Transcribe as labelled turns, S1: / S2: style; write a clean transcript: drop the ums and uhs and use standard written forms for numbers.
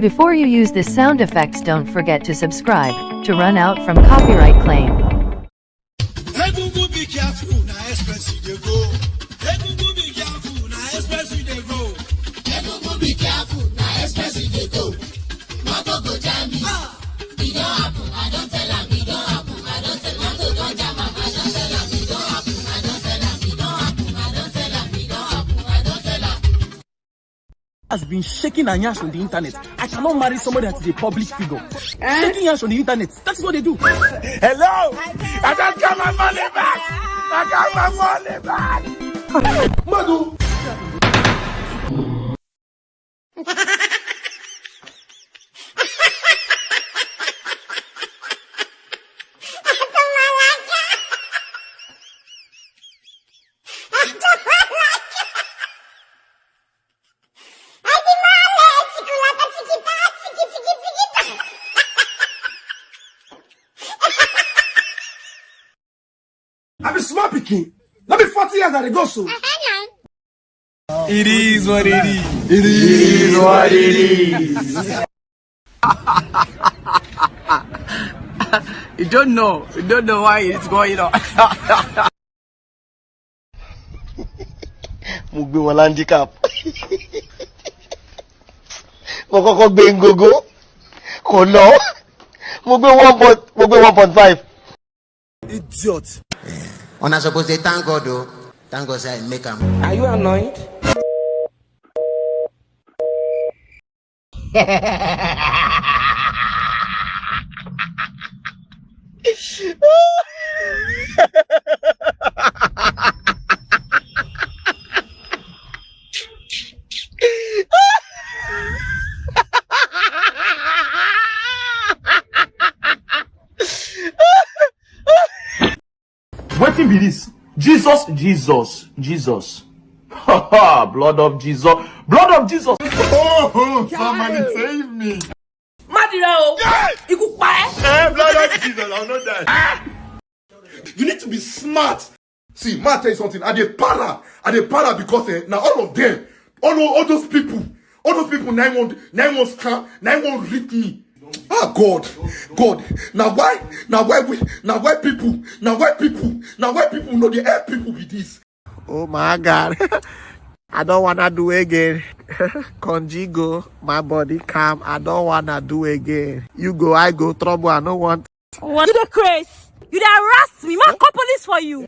S1: Before you use this sound effects, don't forget to subscribe to run out from copyright claim.
S2: Be careful, now express you go. Be careful, now express you go. Be careful, now express you go. Not go jam me. It don't happen, I don't tell her. It don't happen, I don't tell her. Don't jam her, I don't tell her. It don't happen, I don't tell her. It don't happen, I don't tell her. It don't happen, I don't tell her.
S3: Has been shaking her yash on the internet. I cannot marry somebody that is a public figure. Shaking yash on the internet. That's what they do.
S4: Hello? I just got my money back. I got my money back.
S3: Madu.
S4: I be small picking. Let me 40 years that go so.
S3: It is what it is.
S4: It is what it is.
S3: You don't know why it's going on.
S5: Mo gbé wọn handicap. Mo kọ́kọ́ gbé ngogo. Kò lọ. Mo gbé 1.5.
S3: Idiot.
S6: I'm not supposed to thank God though. Thank God say I make him.
S3: Are you annoyed?
S4: Wetin be this? Jesus. Blood of Jesus. Oh, somebody save me.
S3: Madira, you could buy.
S4: Blood of Jesus, I'll not die. You need to be smart. See, ma tell you something. I dey para because now all of them, all those people 91 scam, 91 rip me. Ah, God. Now why people know the help people with this?
S5: Oh my God. I don't wanna do again. Conjigo, my body calm. I don't wanna do again. You go, I go, trouble. I don't want.
S7: What? You the craze? You the harass me? Man, call police for you.